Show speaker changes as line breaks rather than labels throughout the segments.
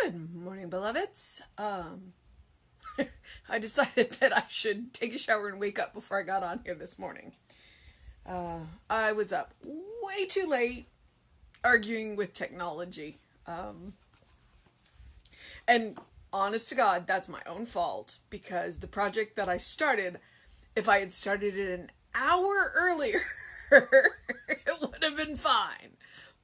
Good morning, beloveds. I decided that I should take a shower and wake up before I got on here this morning. I was up way too late arguing with technology. And honest to God, that's my own fault because the project that I started, if I had started it an hour earlier, it would have been fine.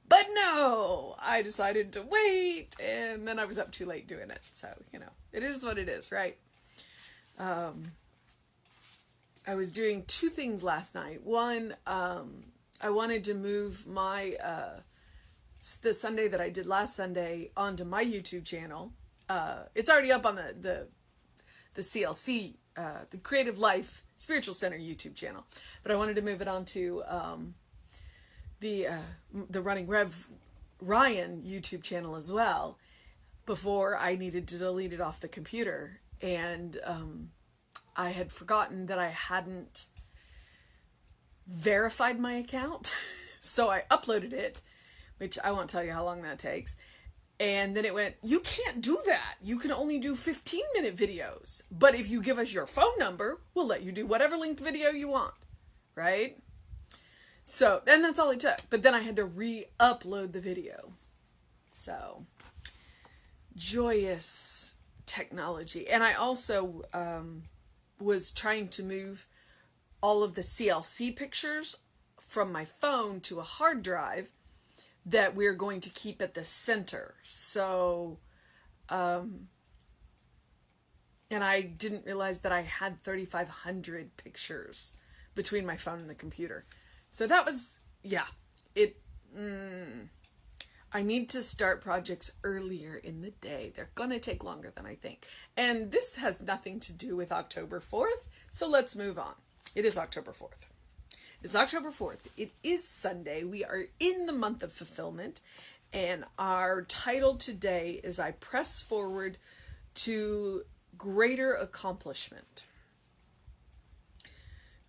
But no, I decided to wait, and then I was up too late doing it. So, it is what it is, right? I was doing two things last night. One, I wanted to move my, the Sunday that I did last Sunday onto my YouTube channel. It's already up on the CLC, the Creative Life Spiritual Center YouTube channel. But I wanted to move it onto, the Running Rev Ryan YouTube channel as well before I needed to delete it off the computer. And I had forgotten that I hadn't verified my account. So I uploaded it, which I won't tell you how long that takes. And then it went, you can't do that. You can only do 15-minute videos. But if you give us your phone number, we'll let you do whatever length video you want. Right? So, and that's all it took. But then I had to re-upload the video. So, joyous technology. And I also was trying to move all of the CLC pictures from my phone to a hard drive that we're going to keep at the center. So, and I didn't realize that I had 3,500 pictures between my phone and the computer. So that was, I need to start projects earlier in the day. They're going to take longer than I think. And this has nothing to do with October 4th, so let's move on. It is October 4th. It's October 4th. It is Sunday. We are in the month of fulfillment, and our title today is I Press Forward to Greater Accomplishment.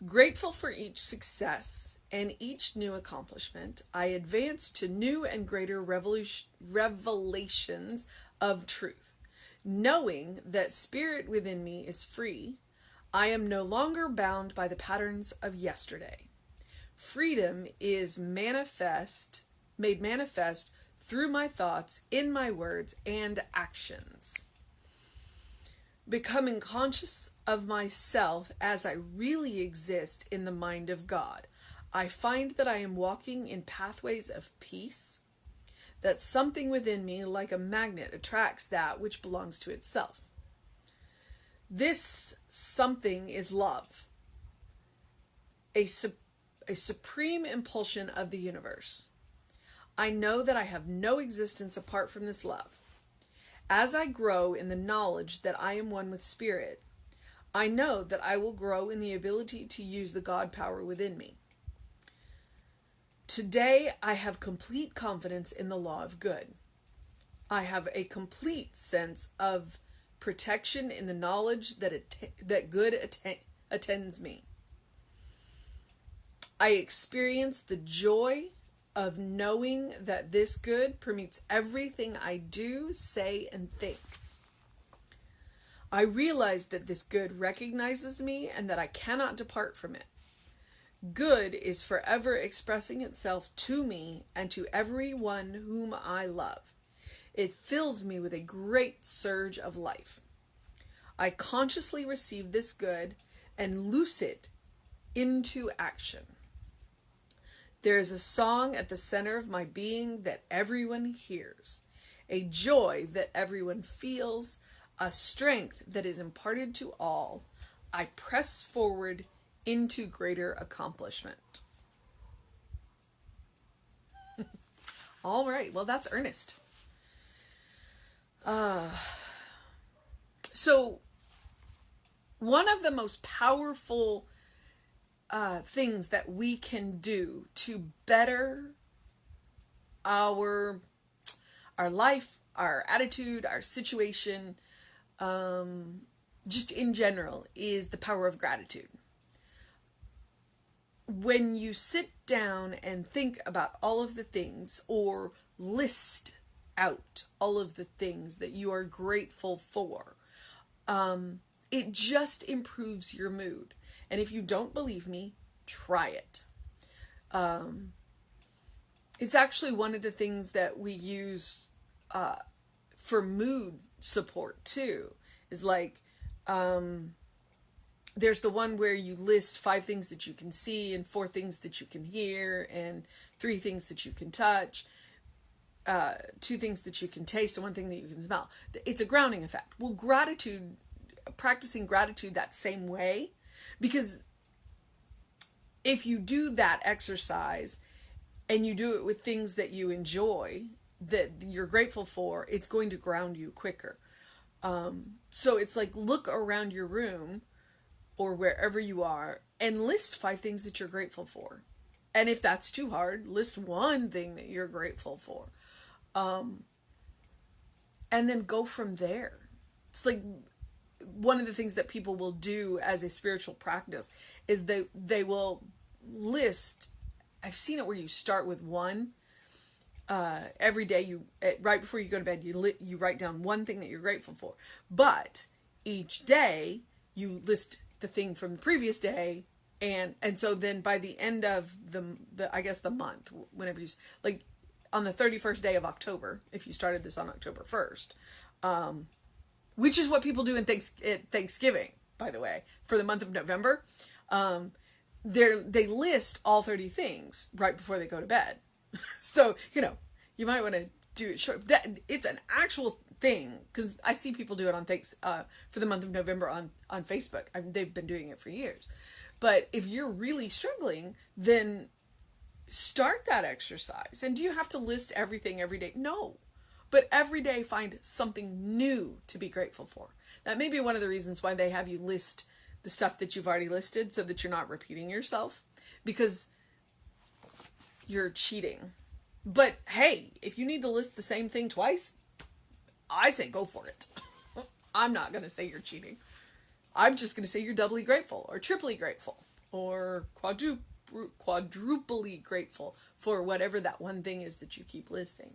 Grateful for each success and each new accomplishment, I advance to new and greater revelations of truth. Knowing that spirit within me is free, I am no longer bound by the patterns of yesterday. Freedom is made manifest through my thoughts, in my words, and actions. Becoming conscious of myself as I really exist in the mind of God, I find that I am walking in pathways of peace, that something within me, like a magnet, attracts that which belongs to itself. This something is love, a supreme impulsion of the universe. I know that I have no existence apart from this love. As I grow in the knowledge that I am one with spirit, I know that I will grow in the ability to use the God power within me. Today, I have complete confidence in the law of good. I have a complete sense of protection in the knowledge that good attends me. I experience the joy of knowing that this good permeates everything I do, say, and think. I realize that this good recognizes me and that I cannot depart from it. Good is forever expressing itself to me and to everyone whom I love. It fills me with a great surge of life. I consciously receive this good and loose it into action. There is a song at the center of my being that everyone hears, a joy that everyone feels, a strength that is imparted to all. I press forward into greater accomplishment. All right, well, that's earnest. So, one of the most powerful things that we can do to better our life, our attitude, our situation, just in general, is the power of gratitude. When you sit down and think about all of the things, or list out all of the things that you are grateful for, it just improves your mood. And if you don't believe me, try it. It's actually one of the things that we use for mood support too. Is like, there's the one where you list 5 things that you can see and 4 things that you can hear and 3 things that you can touch, 2 things that you can taste and 1 thing that you can smell. It's a grounding effect. Well, practicing gratitude that same way, because if you do that exercise and you do it with things that you enjoy, that you're grateful for, it's going to ground you quicker. So it's like, look around your room or wherever you are and list 5 things that you're grateful for. And if that's too hard, list 1 thing that you're grateful for. And then go from there. It's like one of the things that people will do as a spiritual practice is they will list, I've seen it where you start with 1. Every day right before you go to bed, you write down 1 thing that you're grateful for. But each day you list the thing from the previous day, and so then by the end of the I guess the month, whenever you, like on the 31st day of October, if you started this on October 1st, which is what people do in Thanksgiving, by the way, for the month of November, they list all 30 things right before they go to bed. So, you might want to do it short. It's an actual thing, because I see people do it for the month of November on Facebook. They've been doing it for years. But if you're really struggling, then start that exercise. And do you have to list everything every day? No. But every day find something new to be grateful for. That may be one of the reasons why they have you list the stuff that you've already listed, so that you're not repeating yourself, because you're cheating. But hey, if you need to list the same thing twice, I say go for it. I'm not going to say you're cheating. I'm just going to say you're doubly grateful, or triply grateful, or quadruply grateful for whatever that 1 thing is that you keep listing.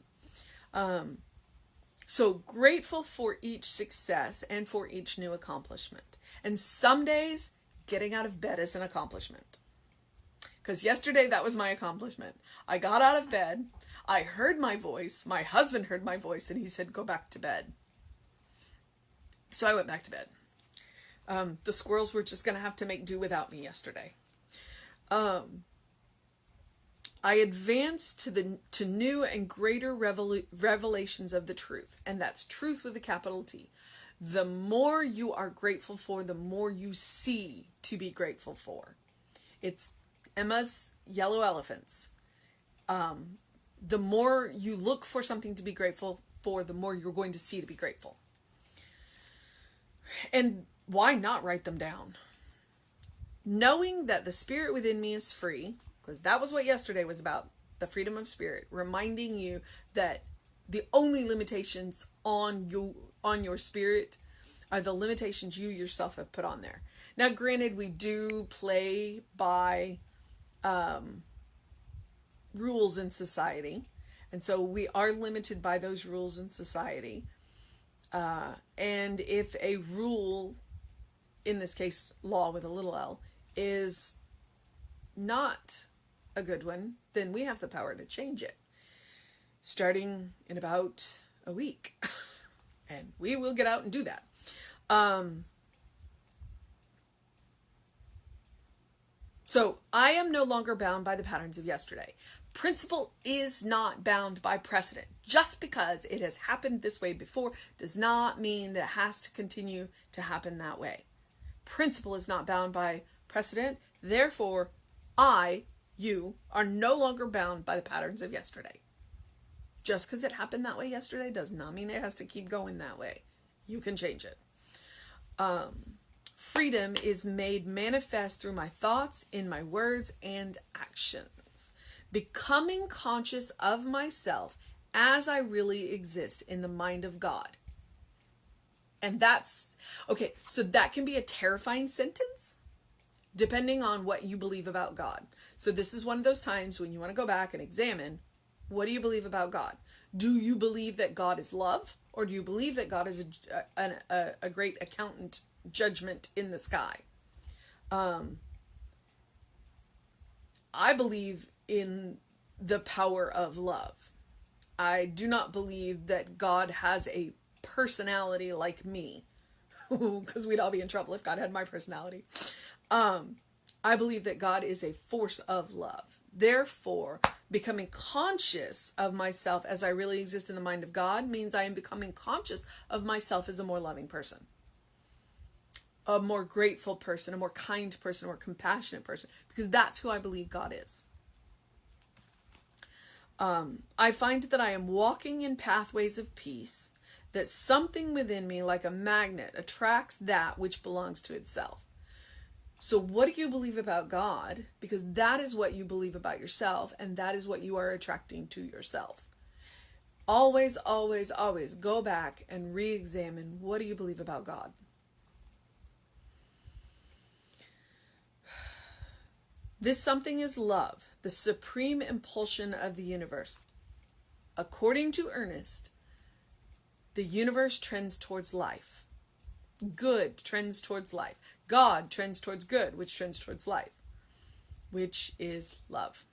So grateful for each success and for each new accomplishment. And some days getting out of bed is an accomplishment. Because yesterday that was my accomplishment. I got out of bed. I heard my voice. My husband heard my voice and he said, go back to bed. So I went back to bed. The squirrels were just going to have to make do without me yesterday. I advanced to new and greater revelations of the truth. And that's truth with a capital T. The more you are grateful for, the more you see to be grateful for. It's Emma's yellow elephants. The more you look for something to be grateful for, the more you're going to see to be grateful. And why not write them down? Knowing that the spirit within me is free, because that was what yesterday was about, the freedom of spirit, reminding you that the only limitations on your spirit are the limitations you yourself have put on there. Now, granted, we do play by rules in society, and so we are limited by those rules in society. And if a rule, in this case, law with a little l, is not a good one, then we have the power to change it, starting in about a week. And we will get out and do that. So I am no longer bound by the patterns of yesterday. Principle is not bound by precedent. Just because it has happened this way before does not mean that it has to continue to happen that way. Principle is not bound by precedent. Therefore, you are no longer bound by the patterns of yesterday. Just because it happened that way yesterday does not mean it has to keep going that way. You can change it. Freedom is made manifest through my thoughts, in my words, and actions. Becoming conscious of myself as I really exist in the mind of God. And that's, okay, so that can be a terrifying sentence, depending on what you believe about God. So this is one of those times when you want to go back and examine What do you believe about God? Do you believe that God is love? Or do you believe that God is a great accountant judgment in the sky? I believe in the power of love. I do not believe that God has a personality like me, because we'd all be in trouble if God had my personality. I believe that God is a force of love. Therefore, becoming conscious of myself as I really exist in the mind of God means I am becoming conscious of myself as a more loving person, a more grateful person, a more kind person, a more compassionate person, because that's who I believe God is. I find that I am walking in pathways of peace, that something within me, like a magnet, attracts that which belongs to itself. So what do you believe about God? Because that is what you believe about yourself, and that is what you are attracting to yourself. Always, always, always go back and re-examine, what do you believe about God? This something is love, the supreme impulsion of the universe. According to Ernest, the universe trends towards life. Good trends towards life. God trends towards good, which trends towards life, which is love.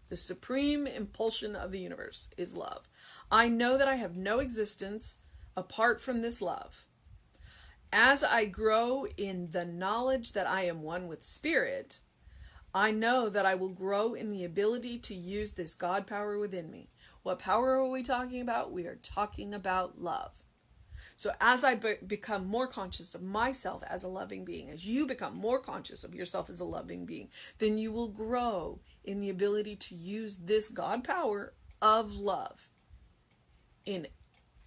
The supreme impulsion of the universe is love. I know that I have no existence apart from this love. As I grow in the knowledge that I am one with Spirit, I know that I will grow in the ability to use this God power within me. What power are we talking about? We are talking about love. So as I become more conscious of myself as a loving being, as you become more conscious of yourself as a loving being, then you will grow in the ability to use this God power of love in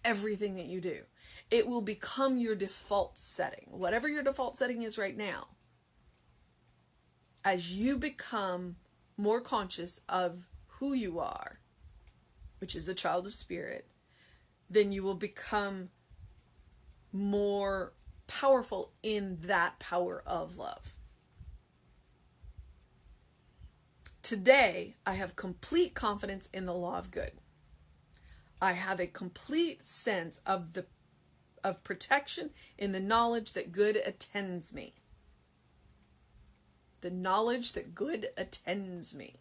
everything that you do. It will become your default setting, whatever your default setting is right now. As you become more conscious of who you are, which is a child of Spirit, then you will become more powerful in that power of love. Today, I have complete confidence in the law of good. I have a complete sense of protection in the knowledge that good attends me. The knowledge that good attends me.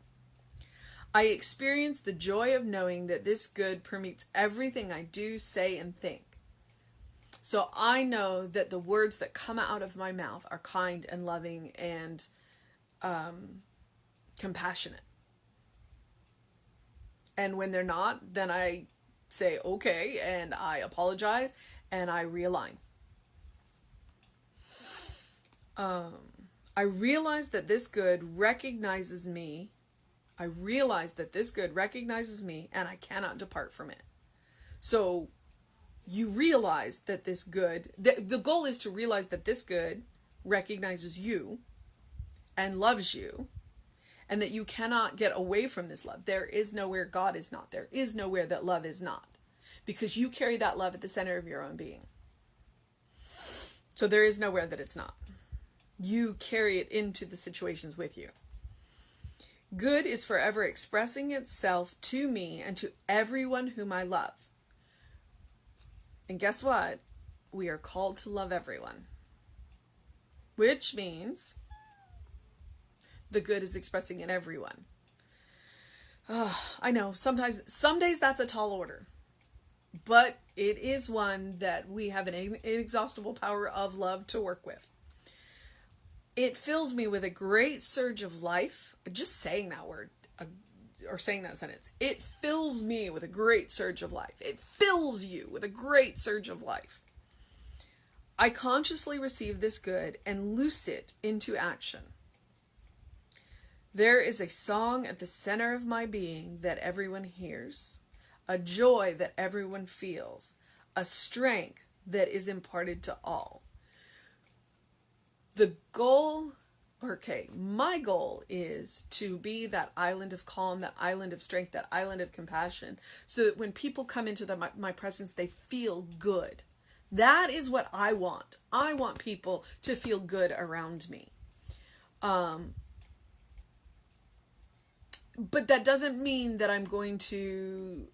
I experience the joy of knowing that this good permeates everything I do, say, and think. So I know that the words that come out of my mouth are kind and loving and compassionate. And when they're not, then I say, okay, and I apologize, and I realign. I realize that this good recognizes me. I realize that this good recognizes me, and I cannot depart from it. So you realize that this good, the goal is to realize that this good recognizes you and loves you, and that you cannot get away from this love. There is nowhere God is not. There is nowhere that love is not, because you carry that love at the center of your own being. So there is nowhere that it's not. You carry it into the situations with you. Good is forever expressing itself to me and to everyone whom I love. And guess what? We are called to love everyone. Which means the good is expressing in everyone. I know, some days that's a tall order. But it is one that we have an inexhaustible power of love to work with. It fills me with a great surge of life. Just saying that word, or saying that sentence. It fills me with a great surge of life. It fills you with a great surge of life. I consciously receive this good and loose it into action. There is a song at the center of my being that everyone hears, a joy that everyone feels, a strength that is imparted to all. My goal is to be that island of calm, that island of strength, that island of compassion, so that when people come into my presence, they feel good. That is what I want. I want people to feel good around me. But that doesn't mean that I'm going to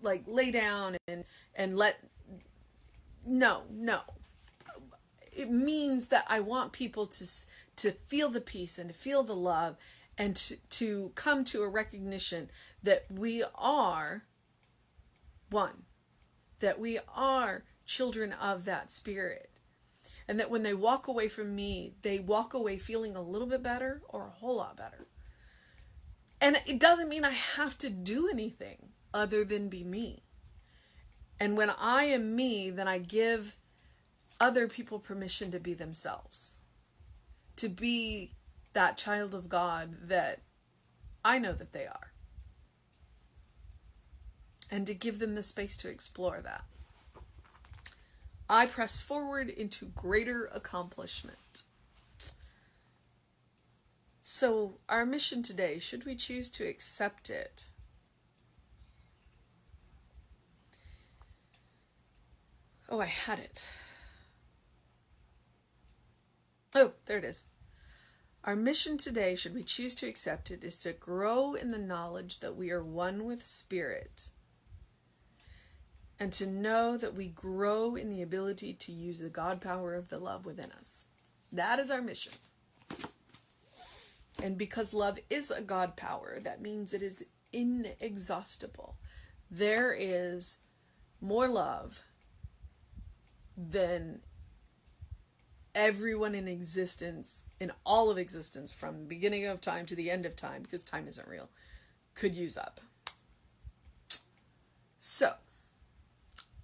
like lay down and let, no. It means that I want people to feel the peace and to feel the love and to come to a recognition that we are one, that we are children of that spirit. And that when they walk away from me, they walk away feeling a little bit better or a whole lot better. And it doesn't mean I have to do anything other than be me. And when I am me, then I give other people permission to be themselves. To be that child of God that I know that they are. And to give them the space to explore that. I press forward into greater accomplishment. So, our mission today, should we choose to accept it? Oh, I had it. Oh, there it is. Our mission today, should we choose to accept it, is to grow in the knowledge that we are one with Spirit. And to know that we grow in the ability to use the God power of the love within us. That is our mission. And because love is a God power, that means it is inexhaustible. There is more love than everyone in existence, in all of existence, from the beginning of time to the end of time, because time isn't real, could use up. So,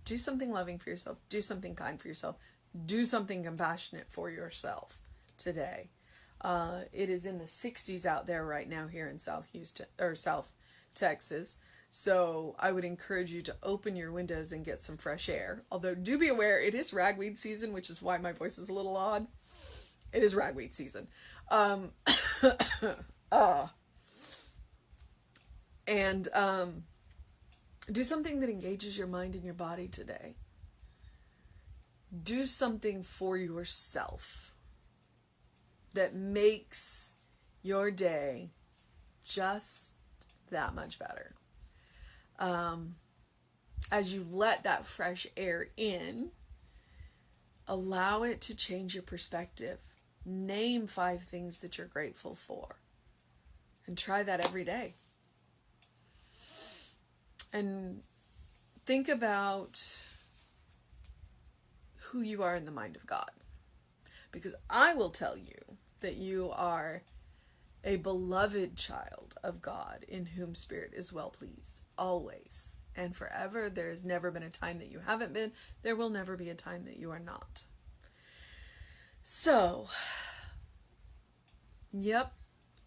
do something loving for yourself. Do something kind for yourself. Do something compassionate for yourself today. It is in the 60s out there right now here in South Houston or South Texas. So I would encourage you to open your windows and get some fresh air. Although do be aware, it is ragweed season, which is why my voice is a little odd. It is ragweed season. Do something that engages your mind and your body today. Do something for yourself that makes your day just that much better. As you let that fresh air in, allow it to change your perspective. Name 5 things that you're grateful for. And try that every day. And think about who you are in the mind of God. Because I will tell you that you are a beloved child of God in whom Spirit is well pleased, always and forever. There has never been a time that you haven't been. There will never be a time that you are not. So,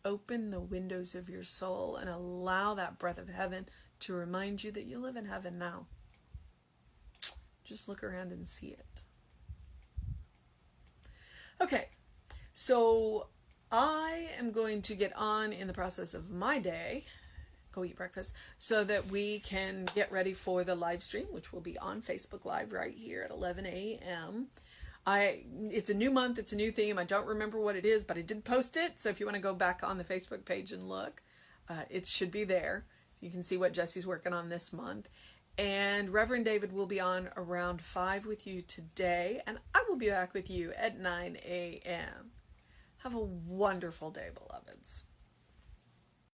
open the windows of your soul and allow that breath of heaven to remind you that you live in heaven now. Just look around and see it. Okay, so I am going to get on in the process of my day, go eat breakfast, so that we can get ready for the live stream, which will be on Facebook Live right here at 11 a.m. It's a new month, it's a new theme. I don't remember what it is, but I did post it. So if you want to go back on the Facebook page and look, it should be there. You can see what Jesse's working on this month. And Reverend David will be on around 5 with you today. And I will be back with you at 9 a.m. Have a wonderful day, beloveds.